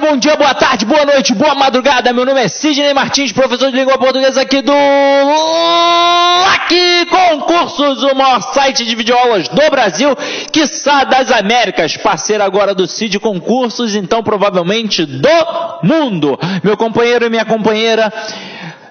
bom dia, boa tarde, boa noite, boa madrugada. Meu nome é Sidney Martins, professor de língua portuguesa aqui do Aqui Concursos, o maior site de videoaulas do Brasil, quiçá das Américas, parceiro agora do Cid Concursos, então provavelmente do mundo. Meu companheiro e minha companheira,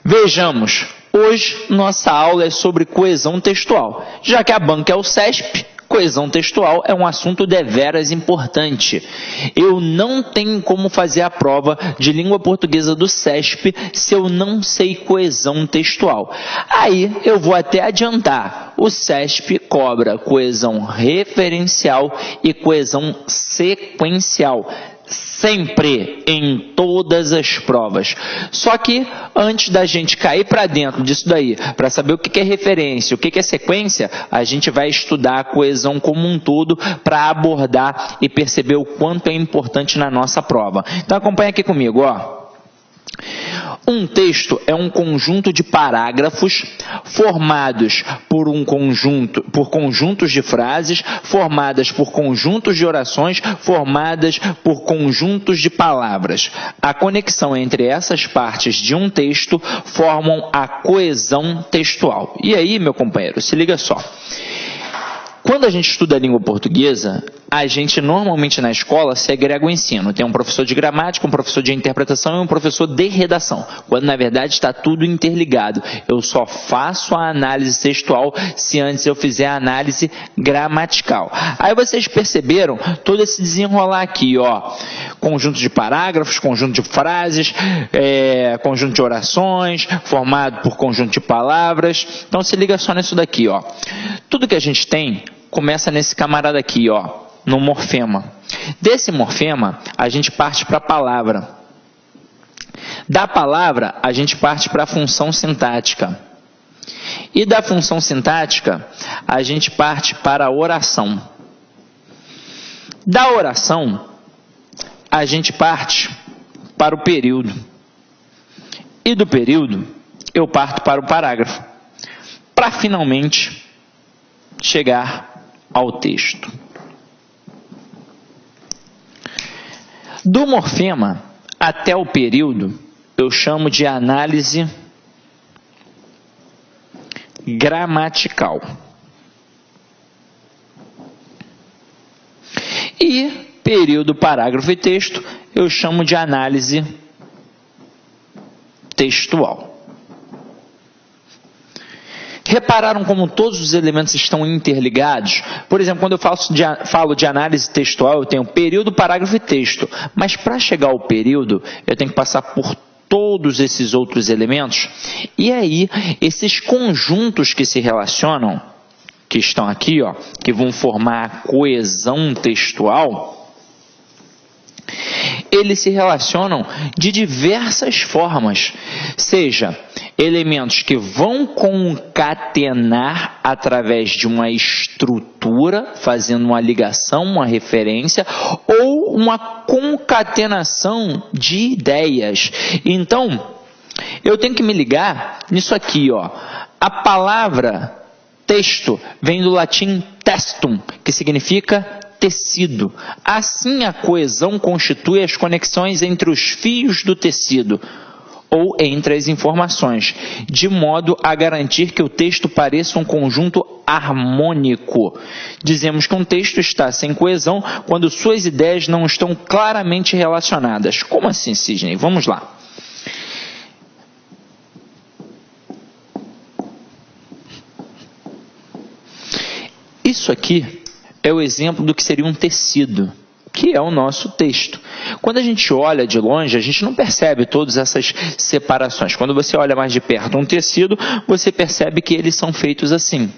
vejamos, hoje nossa aula é sobre coesão textual, já que a banca é o CESP. Coesão textual é um assunto deveras importante. Eu não tenho como fazer a prova de língua portuguesa do CESP se eu não sei coesão textual. Aí eu vou até adiantar. O CESP cobra coesão referencial e coesão sequencial. Sempre, em todas as provas. Só que, antes da gente cair para dentro disso daí, para saber o que é referência, o que é sequência, a gente vai estudar a coesão como um todo para abordar e perceber o quanto é importante na nossa prova. Então acompanha aqui comigo, ó. Um texto é um conjunto de parágrafos formados por conjuntos de frases, formadas por conjuntos de orações, formadas por conjuntos de palavras. A conexão entre essas partes de um texto formam a coesão textual. E aí, meu companheiro, se liga só. Quando a gente estuda a língua portuguesa, a gente normalmente na escola segrega o ensino. Tem um professor de gramática, um professor de interpretação e um professor de redação. Quando na verdade está tudo interligado. Eu só faço a análise textual se antes eu fizer a análise gramatical. Aí vocês perceberam todo esse desenrolar aqui, ó. Conjunto de parágrafos, conjunto de frases, conjunto de orações, formado por conjunto de palavras. Então se liga só nisso daqui, ó. Tudo que a gente tem começa nesse camarada aqui, ó, no morfema. Desse morfema, a gente parte para a palavra. Da palavra, a gente parte para a função sintática. E da função sintática, a gente parte para a oração. Da oração, a gente parte para o período. E do período, eu parto para o parágrafo. Para finalmente chegar ao texto. Do morfema até o período, eu chamo de análise gramatical. E período, parágrafo e texto, eu chamo de análise textual. Repararam como todos os elementos estão interligados? Por exemplo, quando eu falo de análise textual, eu tenho período, parágrafo e texto. Mas para chegar ao período, eu tenho que passar por todos esses outros elementos. E aí, esses conjuntos que se relacionam, que estão aqui, ó, que vão formar a coesão textual, eles se relacionam de diversas formas, seja elementos que vão concatenar através de uma estrutura, fazendo uma ligação, uma referência, ou uma concatenação de ideias. Então, eu tenho que me ligar nisso aqui, ó. A palavra texto vem do latim testum, que significa tecido. Assim, a coesão constitui as conexões entre os fios do tecido ou entre as informações, de modo a garantir que o texto pareça um conjunto harmônico. Dizemos que um texto está sem coesão quando suas ideias não estão claramente relacionadas. Como assim, Sidney? Vamos lá. Isso aqui é o exemplo do que seria um tecido, que é o nosso texto. Quando a gente olha de longe, a gente não percebe todas essas separações. Quando você olha mais de perto um tecido, você percebe que eles são feitos assim.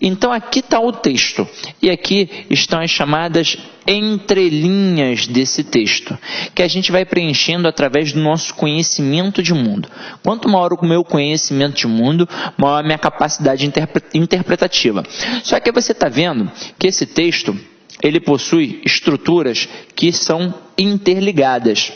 Então aqui está o texto, e aqui estão as chamadas entrelinhas desse texto, que a gente vai preenchendo através do nosso conhecimento de mundo. Quanto maior o meu conhecimento de mundo, maior a minha capacidade interpretativa. Só que você está vendo que esse texto, ele possui estruturas que são interligadas.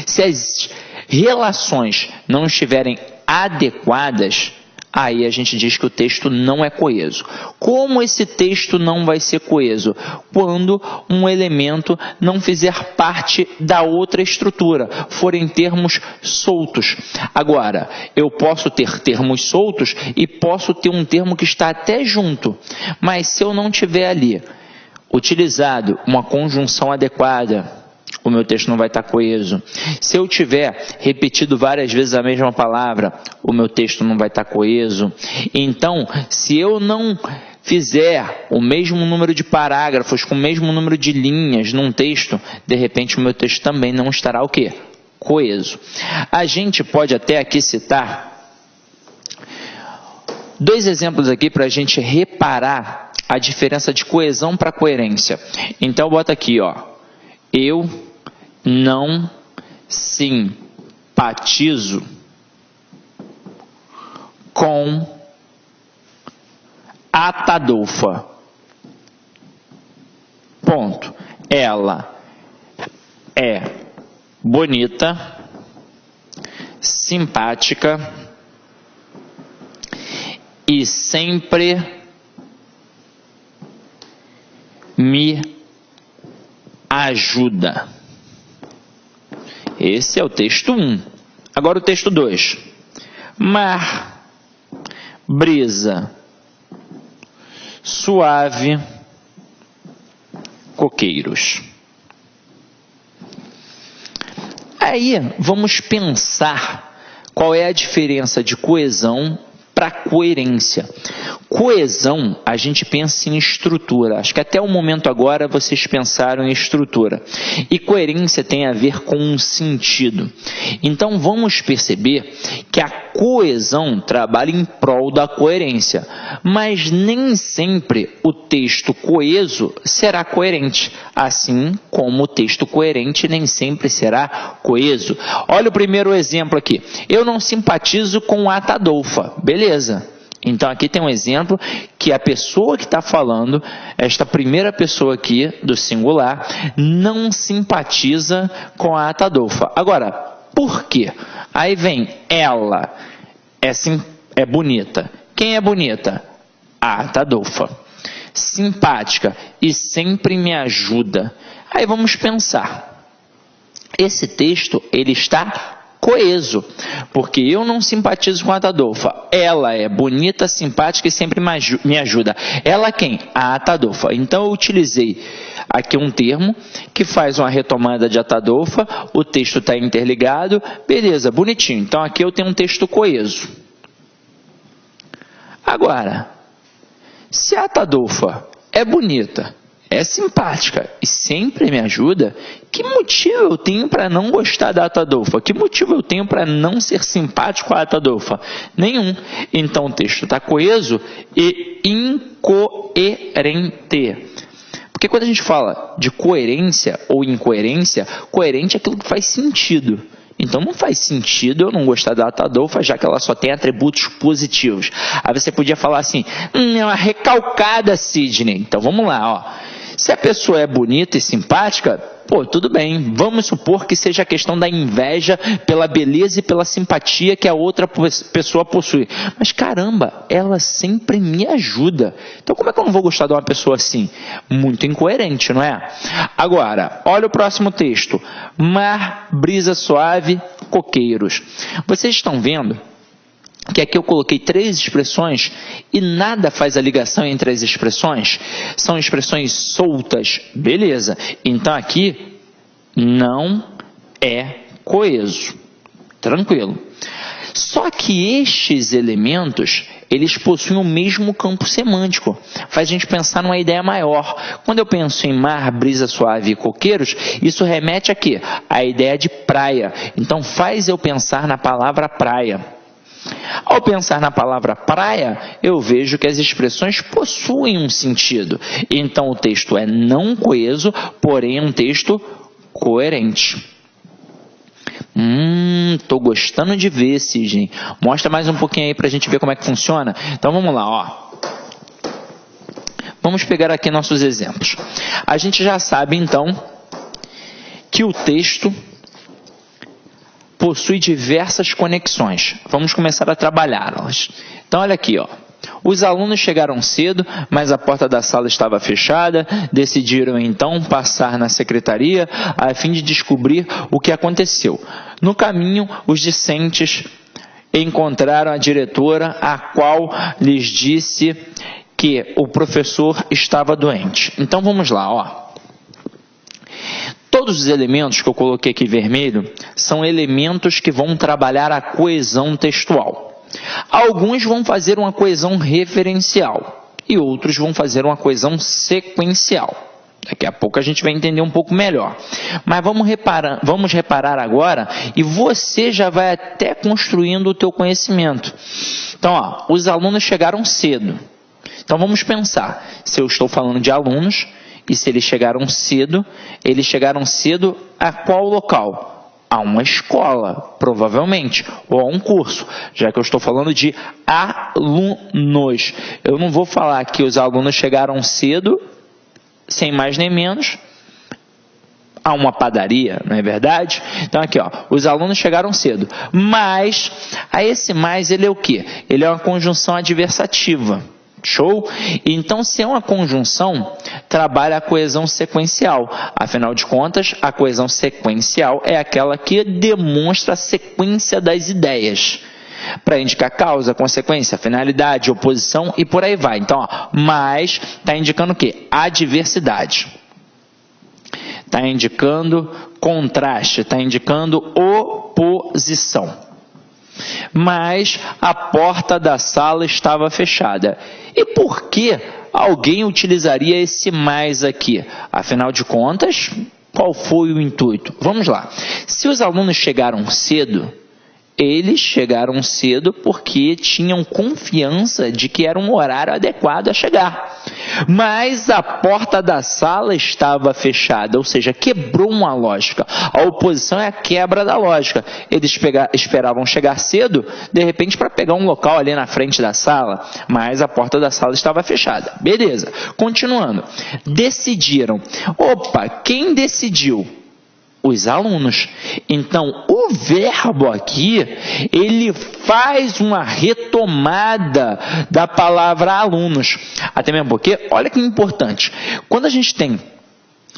Se as relações não estiverem adequadas, aí a gente diz que o texto não é coeso. Como esse texto não vai ser coeso? Quando um elemento não fizer parte da outra estrutura, forem termos soltos. Agora, eu posso ter termos soltos e posso ter um termo que está até junto, mas se eu não tiver ali utilizado uma conjunção adequada, o meu texto não vai estar coeso. Se eu tiver repetido várias vezes a mesma palavra, o meu texto não vai estar coeso. Então, se eu não fizer o mesmo número de parágrafos com o mesmo número de linhas num texto, de repente o meu texto também não estará o quê? Coeso. A gente pode até aqui citar 2 exemplos aqui para a gente reparar a diferença de coesão para coerência. Então, bota aqui, ó. Eu não simpatizo com Atadolfa. Ponto. Ela é bonita, simpática e sempre me ajuda. Esse é o texto 1. Agora o texto 2. Mar, brisa, suave, coqueiros. Aí vamos pensar qual é a diferença de coesão para coerência. Coesão, a gente pensa em estrutura. Acho que até o momento agora vocês pensaram em estrutura. E coerência tem a ver com um sentido. Então vamos perceber que a coesão trabalha em prol da coerência. Mas nem sempre o texto coeso será coerente. Assim como o texto coerente nem sempre será coeso. Olha o primeiro exemplo aqui. Eu não simpatizo com Atadolfa. Beleza. Então aqui tem um exemplo que a pessoa que está falando, esta primeira pessoa aqui do singular, não simpatiza com a Atadolfa. Agora, por quê? Aí vem ela, é bonita. Quem é bonita? A Atadolfa. Simpática e sempre me ajuda. Aí vamos pensar. Esse texto, ele está coeso, porque eu não simpatizo com a Atadolfa. Ela é bonita, simpática e sempre me ajuda. Ela quem? A Atadolfa. Então eu utilizei aqui um termo que faz uma retomada de Atadolfa, o texto está interligado, beleza, bonitinho. Então aqui eu tenho um texto coeso. Agora, se a Atadolfa é bonita, é simpática e sempre me ajuda, que motivo eu tenho para não gostar da Atadolfa? Que motivo eu tenho para não ser simpático à Atadolfa? Nenhum. Então o texto está coeso e incoerente. Porque quando a gente fala de coerência ou incoerência, coerente é aquilo que faz sentido. Então não faz sentido eu não gostar da Atadolfa, já que ela só tem atributos positivos. Aí você podia falar assim, é uma recalcada, Sidney. Então vamos lá, ó. Se a pessoa é bonita e simpática, pô, tudo bem. Vamos supor que seja a questão da inveja pela beleza e pela simpatia que a outra pessoa possui. Mas caramba, ela sempre me ajuda. Então como é que eu não vou gostar de uma pessoa assim? Muito incoerente, não é? Agora, olha o próximo texto. Mar, brisa suave, coqueiros. Vocês estão vendo que aqui eu coloquei 3 expressões e nada faz a ligação entre as expressões. São expressões soltas, beleza. Então aqui não é coeso. Tranquilo. Só que estes elementos, eles possuem o mesmo campo semântico. Faz a gente pensar numa ideia maior. Quando eu penso em mar, brisa suave e coqueiros, isso remete a quê? A ideia de praia. Então faz eu pensar na palavra praia. Ao pensar na palavra praia, eu vejo que as expressões possuem um sentido. Então o texto é não coeso, porém um texto coerente. Tô gostando de ver, Sidney. Mostra mais um pouquinho aí pra gente ver como é que funciona. Então vamos lá, ó. Vamos pegar aqui nossos exemplos. A gente já sabe então que o texto, possui diversas conexões. Vamos começar a trabalhá-las. Então, olha aqui, ó. Os alunos chegaram cedo, mas a porta da sala estava fechada. Decidiram, então, passar na secretaria a fim de descobrir o que aconteceu. No caminho, os discentes encontraram a diretora, a qual lhes disse que o professor estava doente. Então, vamos lá, ó. Todos os elementos que eu coloquei aqui vermelho são elementos que vão trabalhar a coesão textual. Alguns vão fazer uma coesão referencial e outros vão fazer uma coesão sequencial. Daqui a pouco a gente vai entender um pouco melhor. Mas vamos reparar agora e você já vai até construindo o teu conhecimento. Então, ó, os alunos chegaram cedo. Então, vamos pensar. Se eu estou falando de alunos e se eles chegaram cedo a qual local? A uma escola, provavelmente, ou a um curso, já que eu estou falando de alunos. Eu não vou falar que os alunos chegaram cedo, sem mais nem menos, a uma padaria, não é verdade? Então aqui, ó, os alunos chegaram cedo, mas, esse mais, ele é o quê? Ele é uma conjunção adversativa. Show? Então, se é uma conjunção, trabalha a coesão sequencial. Afinal de contas, a coesão sequencial é aquela que demonstra a sequência das ideias. Para indicar causa, consequência, finalidade, oposição e por aí vai. Então, ó, mais está indicando o quê? Adversidade. Está indicando contraste, está indicando oposição. Mas a porta da sala estava fechada. E por que alguém utilizaria esse mais aqui? Afinal de contas, qual foi o intuito? Vamos lá. Se os alunos chegaram cedo, eles chegaram cedo porque tinham confiança de que era um horário adequado a chegar. Mas a porta da sala estava fechada, ou seja, quebrou uma lógica. A oposição é a quebra da lógica. Eles esperavam chegar cedo, de repente, para pegar um local ali na frente da sala, mas a porta da sala estava fechada. Beleza. Continuando. Decidiram. Opa, quem decidiu? Os alunos. Então, o verbo aqui, ele faz uma retomada da palavra alunos. Até mesmo porque, olha que importante, quando a gente tem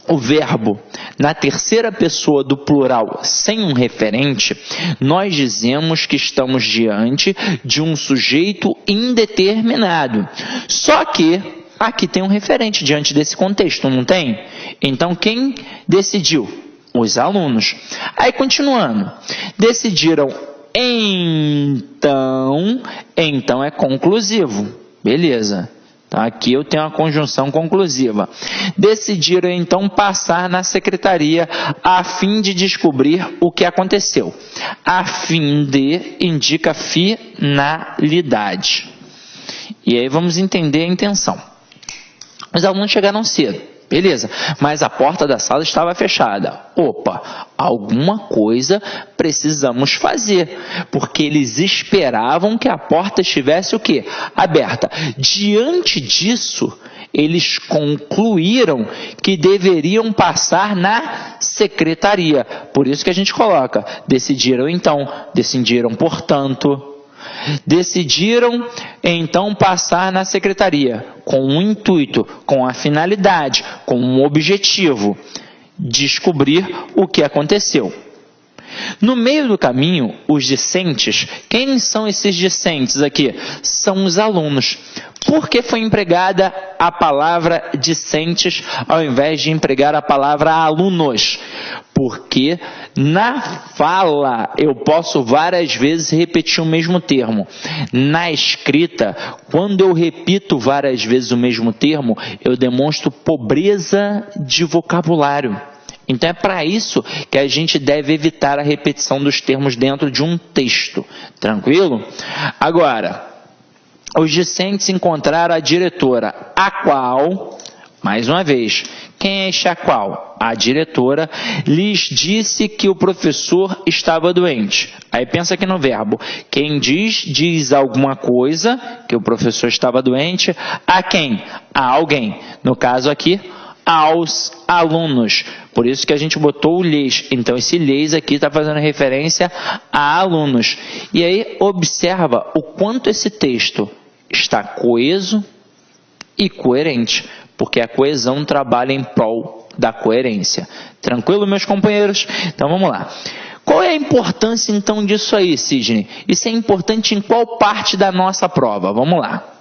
o verbo na terceira pessoa do plural sem um referente, nós dizemos que estamos diante de um sujeito indeterminado. Só que aqui tem um referente diante desse contexto, não tem? Então, quem decidiu? Os alunos. Aí, continuando. Decidiram então é conclusivo. Beleza. Então, aqui eu tenho uma conjunção conclusiva. Decidiram, então, passar na secretaria a fim de descobrir o que aconteceu. A fim de indica finalidade. E aí vamos entender a intenção. Os alunos chegaram cedo. Beleza, mas a porta da sala estava fechada. Opa, alguma coisa precisamos fazer, porque eles esperavam que a porta estivesse o quê? Aberta. Diante disso, eles concluíram que deveriam passar na secretaria. Por isso que a gente coloca, decidiram então, decidiram portanto. Decidiram, então, passar na secretaria com um intuito, com a finalidade, com um objetivo, descobrir o que aconteceu. No meio do caminho, os discentes, quem são esses discentes aqui? São os alunos. Por que foi empregada a palavra discentes ao invés de empregar a palavra alunos? Porque na fala eu posso várias vezes repetir o mesmo termo. Na escrita, quando eu repito várias vezes o mesmo termo, eu demonstro pobreza de vocabulário. Então é para isso que a gente deve evitar a repetição dos termos dentro de um texto. Tranquilo? Agora, os discentes encontraram a diretora, a qual, mais uma vez, quem é este a qual? A diretora lhes disse que o professor estava doente. Aí pensa aqui no verbo. Quem diz alguma coisa, que o professor estava doente. A quem? A alguém. No caso aqui, aos alunos. Por isso que a gente botou o lhes. Então, esse lhes aqui está fazendo referência a alunos. E aí, observa o quanto esse texto está coeso e coerente, porque a coesão trabalha em prol da coerência. Tranquilo, meus companheiros? Então, vamos lá. Qual é a importância, então, disso aí, Sidney? Isso é importante em qual parte da nossa prova? Vamos lá.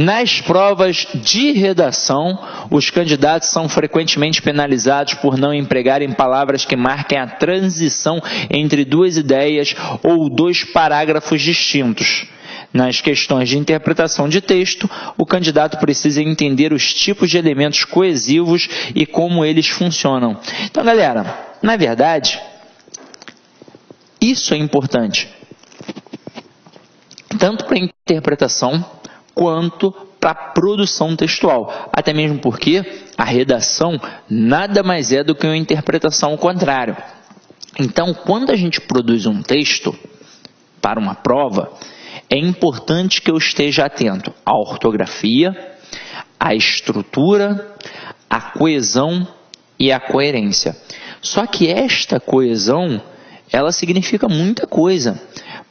Nas provas de redação, os candidatos são frequentemente penalizados por não empregarem palavras que marquem a transição entre duas ideias ou dois parágrafos distintos. Nas questões de interpretação de texto, o candidato precisa entender os tipos de elementos coesivos e como eles funcionam. Então, galera, na verdade, isso é importante, tanto para a interpretação quanto para a produção textual. Até mesmo porque a redação nada mais é do que uma interpretação ao contrário. Então, quando a gente produz um texto para uma prova, é importante que eu esteja atento à ortografia, à estrutura, à coesão e à coerência. Só que esta coesão, ela significa muita coisa,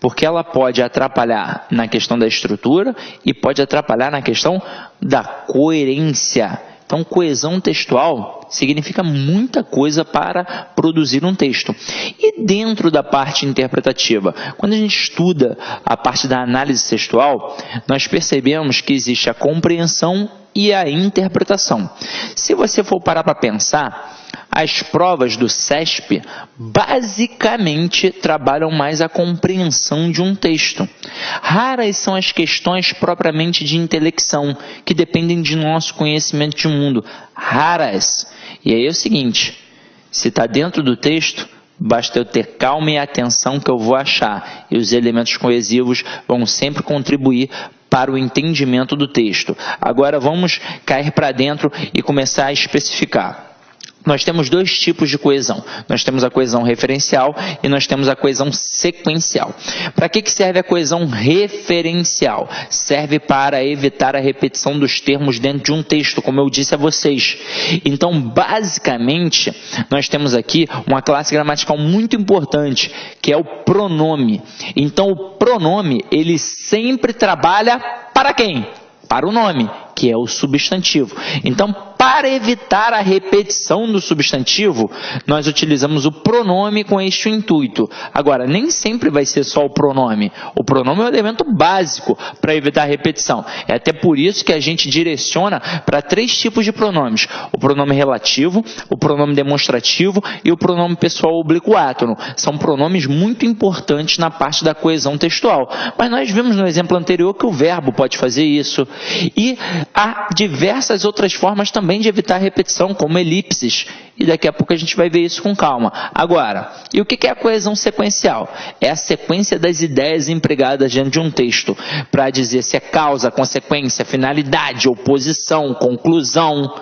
porque ela pode atrapalhar na questão da estrutura e pode atrapalhar na questão da coerência. Então, coesão textual significa muita coisa para produzir um texto. E dentro da parte interpretativa, quando a gente estuda a parte da análise textual, nós percebemos que existe a compreensão e a interpretação. Se você for parar para pensar, as provas do CESP basicamente trabalham mais a compreensão de um texto. Raras são as questões propriamente de intelecção, que dependem de nosso conhecimento de mundo. Raras. E aí é o seguinte, se está dentro do texto, basta eu ter calma e atenção que eu vou achar. E os elementos coesivos vão sempre contribuir para o entendimento do texto. Agora vamos cair para dentro e começar a especificar. Nós temos dois tipos de coesão. Nós temos a coesão referencial e nós temos a coesão sequencial. Para que serve a coesão referencial? Serve para evitar a repetição dos termos dentro de um texto, como eu disse a vocês. Então, basicamente, nós temos aqui uma classe gramatical muito importante, que é o pronome. Então, o pronome, ele sempre trabalha para quem? Para o nome, que é o substantivo. Então, para evitar a repetição do substantivo, nós utilizamos o pronome com este intuito. Agora, nem sempre vai ser só o pronome. O pronome é um elemento básico para evitar a repetição. É até por isso que a gente direciona para 3 tipos de pronomes. O pronome relativo, o pronome demonstrativo e o pronome pessoal oblíquo átono. São pronomes muito importantes na parte da coesão textual. Mas nós vimos no exemplo anterior que o verbo pode fazer isso. E há diversas outras formas também de evitar a repetição, como elipses, e daqui a pouco a gente vai ver isso com calma. Agora, e o que é a coesão sequencial? É a sequência das ideias empregadas dentro de um texto, para dizer se é causa, consequência, finalidade, oposição, conclusão.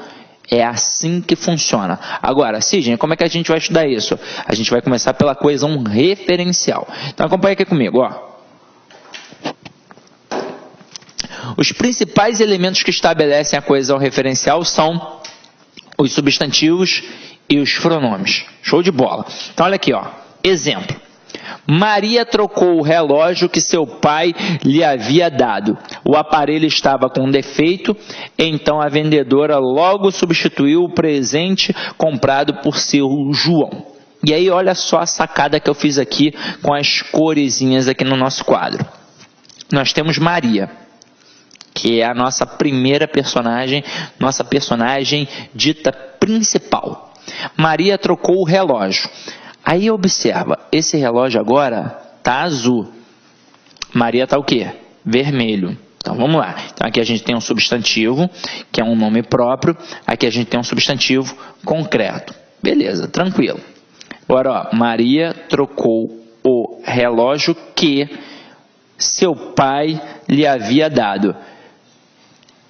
É assim que funciona. Agora, Sidney, como é que a gente vai estudar isso? A gente vai começar pela coesão referencial. Então acompanha aqui comigo, ó. Os principais elementos que estabelecem a coesão referencial são os substantivos e os pronomes. Show de bola. Então, olha aqui, ó. Exemplo. Maria trocou o relógio que seu pai lhe havia dado. O aparelho estava com defeito, então a vendedora logo substituiu o presente comprado por seu João. E aí, olha só a sacada que eu fiz aqui com as coresinhas aqui no nosso quadro. Nós temos Maria, que é a nossa primeira personagem, nossa personagem dita principal. Maria trocou o relógio. Aí observa, esse relógio agora está azul. Maria está o quê? Vermelho. Então vamos lá. Então aqui a gente tem um substantivo, que é um nome próprio. Aqui a gente tem um substantivo concreto. Beleza, tranquilo. Agora, ó, Maria trocou o relógio que seu pai lhe havia dado.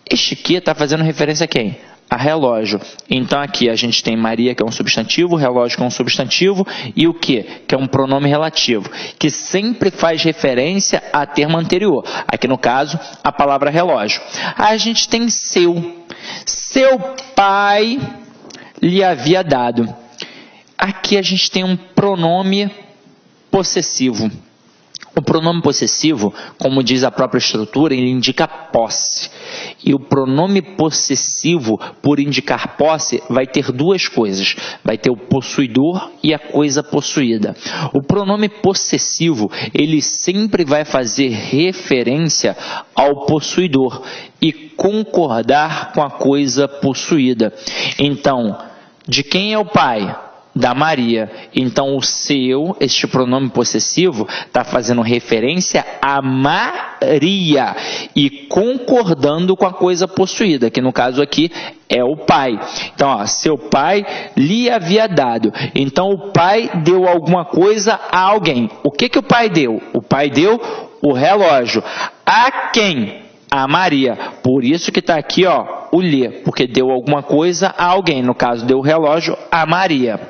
Este que está fazendo referência a quem? a relógio. Então aqui a gente tem Maria, que é um substantivo, relógio, que é um substantivo, e o que? Que é um pronome relativo, que sempre faz referência a termo anterior. Aqui no caso, a palavra relógio. Aí a gente tem seu. Seu pai lhe havia dado. Aqui a gente tem um pronome possessivo. O pronome possessivo, como diz a própria estrutura, ele indica posse. E o pronome possessivo, por indicar posse, vai ter duas coisas. Vai ter o possuidor e a coisa possuída. O pronome possessivo, ele sempre vai fazer referência ao possuidor e concordar com a coisa possuída. Então, de quem é o pai? Da Maria. Então, o seu, este pronome possessivo, está fazendo referência a Maria e concordando com a coisa possuída, que no caso aqui é o pai. Então, ó, seu pai lhe havia dado. Então, o pai deu alguma coisa a alguém. O que o pai deu? O pai deu o relógio. A quem? A Maria. Por isso que está aqui, ó, o lhe, porque deu alguma coisa a alguém. No caso, deu o relógio a Maria.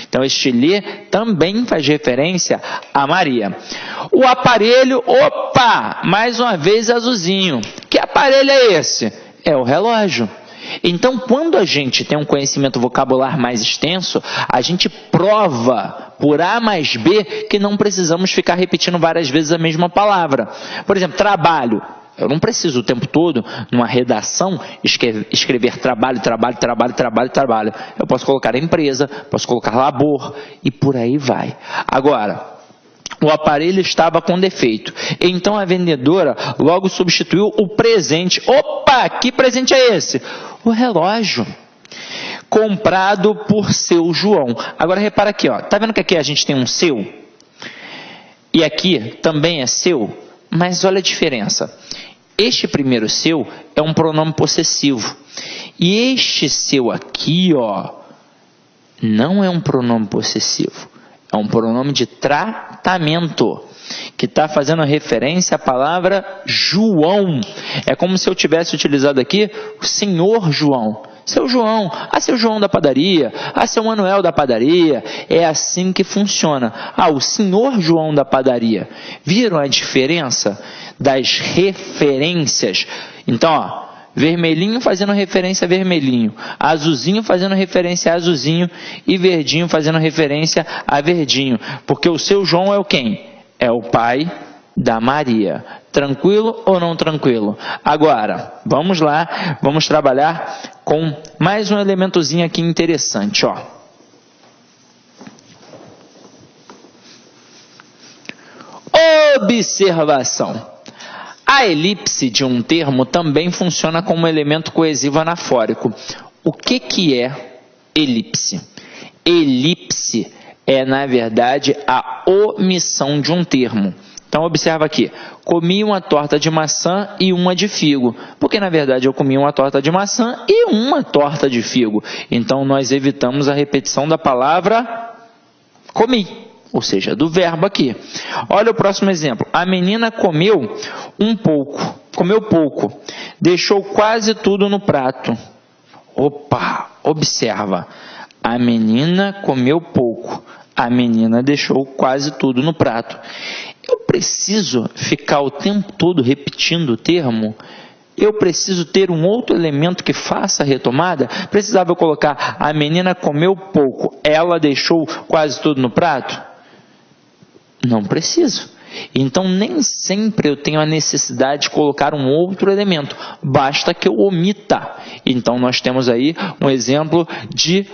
Então, este lhe também faz referência a Maria. O aparelho, opa, mais uma vez azulzinho. Que aparelho é esse? É o relógio. Então, quando a gente tem um conhecimento vocabular mais extenso, a gente prova por A mais B que não precisamos ficar repetindo várias vezes a mesma palavra. Por exemplo, trabalho. Eu não preciso o tempo todo, numa redação, escrever trabalho. Eu posso colocar empresa, posso colocar labor e por aí vai. Agora, o aparelho estava com defeito. Então a vendedora logo substituiu o presente. Opa, que presente é esse? O relógio. Comprado por seu João. Agora repara aqui, ó. Tá vendo que aqui a gente tem um seu? E aqui também é seu? Mas olha a diferença. Este primeiro seu é um pronome possessivo. E este seu aqui, ó, não é um pronome possessivo. É um pronome de tratamento, que está fazendo referência à palavra João. É como se eu tivesse utilizado aqui o senhor João. Seu João, seu João da padaria, seu Manuel da padaria. É assim que funciona. O senhor João da padaria. Viram a diferença das referências? Então, ó, vermelhinho fazendo referência a vermelhinho, azulzinho fazendo referência a azulzinho e verdinho fazendo referência a verdinho. Porque o seu João é o quem? É o pai da Maria. Tranquilo ou não tranquilo? Agora, vamos lá, vamos trabalhar com mais um elementozinho aqui interessante, ó. Observação. A elipse de um termo também funciona como elemento coesivo anafórico. O que é elipse? Elipse é, na verdade, a omissão de um termo. Então, observa aqui. Comi uma torta de maçã e uma de figo. Porque, na verdade, eu comi uma torta de maçã e uma torta de figo. Então, nós evitamos a repetição da palavra comi. Ou seja, do verbo aqui. Olha o próximo exemplo. A menina comeu pouco, deixou quase tudo no prato. Opa, observa. A menina comeu pouco, a menina deixou quase tudo no prato. Eu preciso ficar o tempo todo repetindo o termo? Eu preciso ter um outro elemento que faça a retomada? Precisava eu colocar a menina comeu pouco, ela deixou quase tudo no prato? Não preciso. Então, nem sempre eu tenho a necessidade de colocar um outro elemento. Basta que eu omita. Então, nós temos aí um exemplo de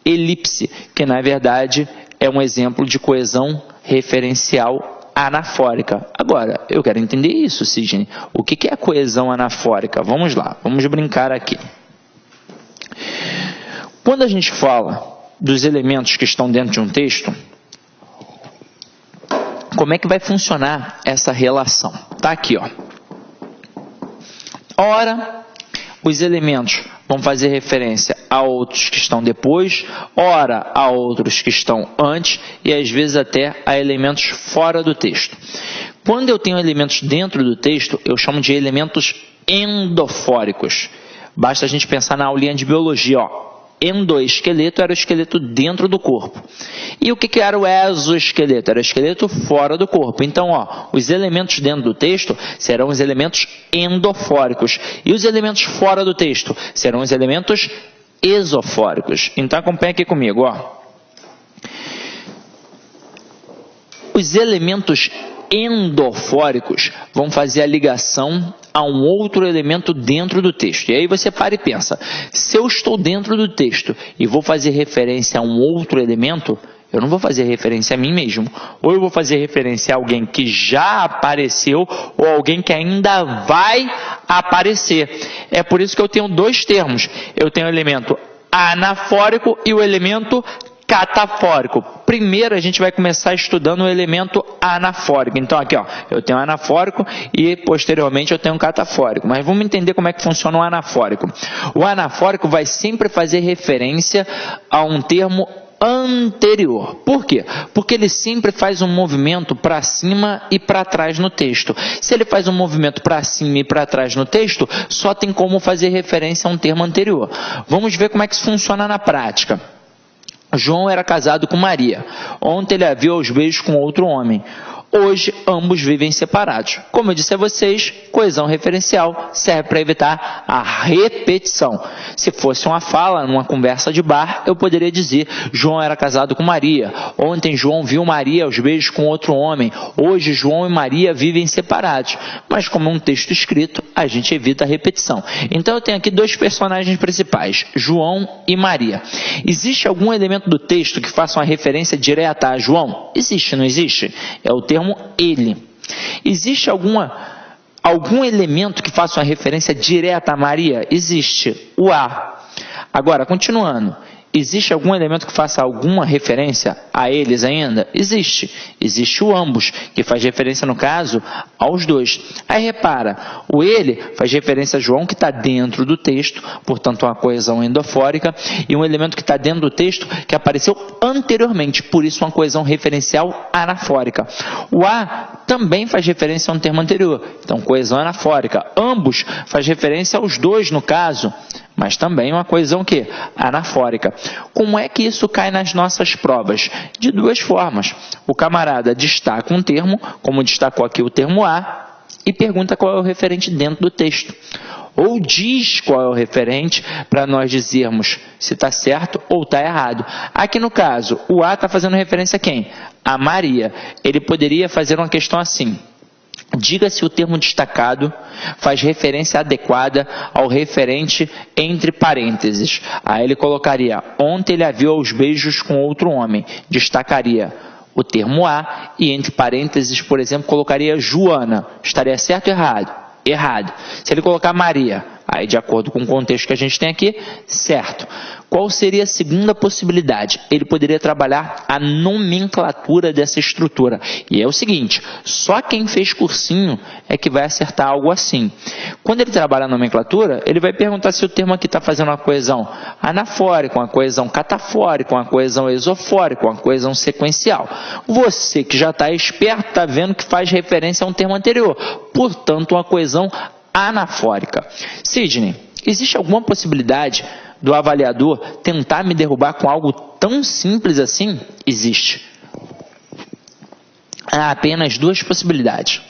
elipse, que na verdade é um exemplo de coesão referencial anafórica. Agora, eu quero entender isso, Sidney. O que é a coesão anafórica? Vamos lá, vamos brincar aqui. Quando a gente fala dos elementos que estão dentro de um texto, como é que vai funcionar essa relação? Está aqui, ó. Ora, os elementos vão fazer referência a outros que estão depois, ora a outros que estão antes e às vezes até a elementos fora do texto. Quando eu tenho elementos dentro do texto, eu chamo de elementos endofóricos. Basta a gente pensar na aulinha de biologia, ó. Endoesqueleto era o esqueleto dentro do corpo. E o que era o exoesqueleto? Era o esqueleto fora do corpo. Então, ó, os elementos dentro do texto serão os elementos endofóricos. E os elementos fora do texto serão os elementos esofóricos. Então, acompanha aqui comigo, ó. Os elementos endofóricos vão fazer a ligação a um outro elemento dentro do texto. E aí você para e pensa, se eu estou dentro do texto e vou fazer referência a um outro elemento, eu não vou fazer referência a mim mesmo. Ou eu vou fazer referência a alguém que já apareceu ou alguém que ainda vai aparecer. É por isso que eu tenho dois termos. Eu tenho o elemento anafórico e o elemento catafórico. Primeiro a gente vai começar estudando o elemento anafórico. Então aqui, ó, eu tenho anafórico e posteriormente eu tenho catafórico. Mas vamos entender como é que funciona o anafórico. O anafórico vai sempre fazer referência a um termo anterior. Por quê? Porque ele sempre faz um movimento para cima e para trás no texto. Se ele faz um movimento para cima e para trás no texto, só tem como fazer referência a um termo anterior. Vamos ver como é que isso funciona na prática. João era casado com Maria. Ontem ele a viu aos beijos com outro homem. Hoje, ambos vivem separados. Como eu disse a vocês, coesão referencial serve para evitar a repetição. Se fosse uma fala, numa conversa de bar, eu poderia dizer, João era casado com Maria. Ontem, João viu Maria aos beijos com outro homem. Hoje, João e Maria vivem separados. Mas como é um texto escrito, a gente evita a repetição. Então, eu tenho aqui dois personagens principais, João e Maria. Existe algum elemento do texto que faça uma referência direta a João? Existe, não existe? É o termo ele. Existe algum elemento que faça uma referência direta a Maria? Existe, o a. Agora, continuando. Existe algum elemento que faça alguma referência a eles ainda? Existe. Existe o ambos, que faz referência, no caso, aos dois. Aí repara, o ele faz referência a João, que está dentro do texto, portanto uma coesão endofórica, e um elemento que está dentro do texto que apareceu anteriormente, por isso uma coesão referencial anafórica. O a também faz referência a um termo anterior, então coesão anafórica. Ambos faz referência aos dois, no caso, mas também uma coesão que? Anafórica. Como é que isso cai nas nossas provas? De duas formas. O camarada destaca um termo, como destacou aqui o termo a, e pergunta qual é o referente dentro do texto. Ou diz qual é o referente para nós dizermos se está certo ou está errado. Aqui no caso, o a está fazendo referência a quem? A Maria. Ele poderia fazer uma questão assim. Diga se o termo destacado faz referência adequada ao referente entre parênteses. Aí ele colocaria, ontem ele a viu aos beijos com outro homem. Destacaria o termo a e entre parênteses, por exemplo, colocaria Joana. Estaria certo ou errado? Errado. Se ele colocar Maria, aí de acordo com o contexto que a gente tem aqui, certo. Qual seria a segunda possibilidade? Ele poderia trabalhar a nomenclatura dessa estrutura. E é o seguinte, só quem fez cursinho é que vai acertar algo assim. Quando ele trabalha a nomenclatura, ele vai perguntar se o termo aqui está fazendo uma coesão anafórica, uma coesão catafórica, uma coesão esofórica, uma coesão sequencial. Você que já está esperto, está vendo que faz referência a um termo anterior. Portanto, uma coesão anafórica. Sidney, existe alguma possibilidade do avaliador tentar me derrubar com algo tão simples assim? Existe. Há apenas duas possibilidades.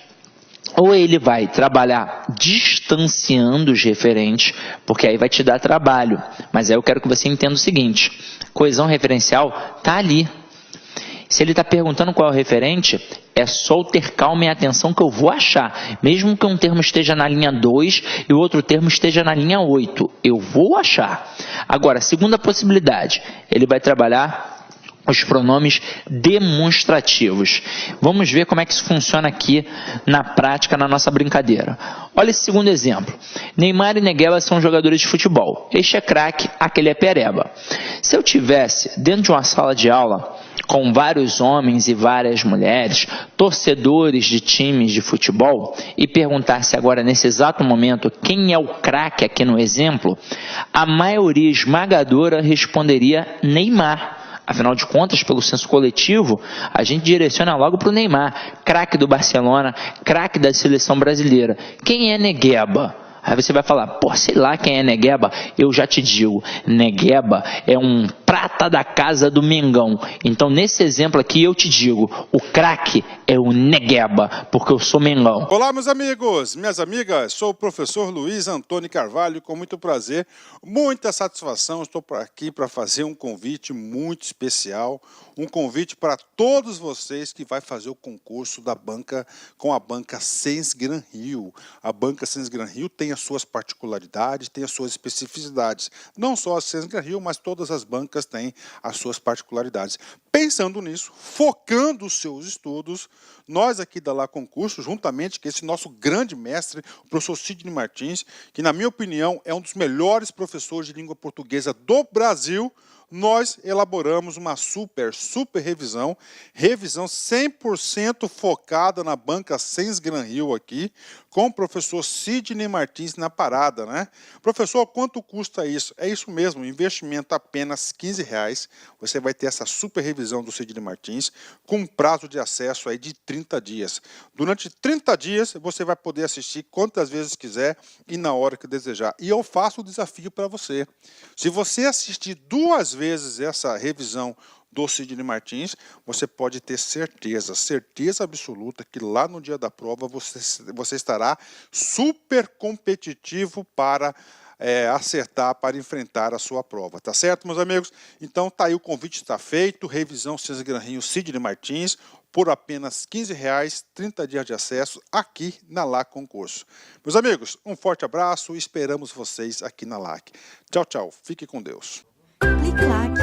Ou ele vai trabalhar distanciando os referentes, porque aí vai te dar trabalho. Mas aí eu quero que você entenda o seguinte, coesão referencial está ali. Se ele está perguntando qual é o referente, é só ter calma e atenção que eu vou achar. Mesmo que um termo esteja na linha 2 e o outro termo esteja na linha 8, eu vou achar. Agora, segunda possibilidade, ele vai trabalhar os pronomes demonstrativos. Vamos ver como é que isso funciona aqui na prática, na nossa brincadeira. Olha esse segundo exemplo. Neymar e Negueba são jogadores de futebol. Este é craque, aquele é pereba. Se eu tivesse dentro de uma sala de aula com vários homens e várias mulheres, torcedores de times de futebol, e perguntasse agora nesse exato momento quem é o craque aqui no exemplo, a maioria esmagadora responderia Neymar. Afinal de contas, pelo senso coletivo, a gente direciona logo para o Neymar, craque do Barcelona, craque da seleção brasileira. Quem é Negueba? Aí você vai falar, pô, sei lá quem é Negueba. Eu já te digo, Negueba é um prata da casa do Mengão. Então, nesse exemplo aqui, eu te digo, o craque é o Negueba, porque eu sou Mengão. Olá, meus amigos, minhas amigas, sou o professor Luiz Antônio Carvalho, com muito prazer, muita satisfação, estou aqui para fazer um convite muito especial, um convite para todos vocês que vai fazer o concurso da banca com a banca Sensgran Rio. A banca Sensgran Rio tem as suas particularidades, tem as suas especificidades, não só a Sensgran Rio, mas todas as bancas têm as suas particularidades. Pensando nisso, focando os seus estudos, nós aqui da Lá Concurso, juntamente com esse nosso grande mestre, o professor Sidney Martins, que na minha opinião é um dos melhores professores de língua portuguesa do Brasil, nós elaboramos uma super revisão 100% focada na banca Sensgran Rio aqui, com o professor Sidney Martins na parada, né? Professor, quanto custa isso? É isso mesmo, investimento apenas R$15. Você vai ter essa super revisão do Sidney Martins com um prazo de acesso aí de 30 dias. Durante 30 dias você vai poder assistir quantas vezes quiser e na hora que desejar. E eu faço o desafio para você. Se você assistir 2 vezes essa revisão do Sidney Martins, você pode ter certeza absoluta que lá no dia da prova você estará super competitivo para acertar, para enfrentar a sua prova, tá certo, meus amigos? Então tá aí, o convite está feito, revisão Sensgran Rio Sidney Martins, por apenas R$15, 30 dias de acesso aqui na LAC Concurso. Meus amigos, um forte abraço e esperamos vocês aqui na LAC. Tchau, tchau. Fique com Deus. Clique LAC.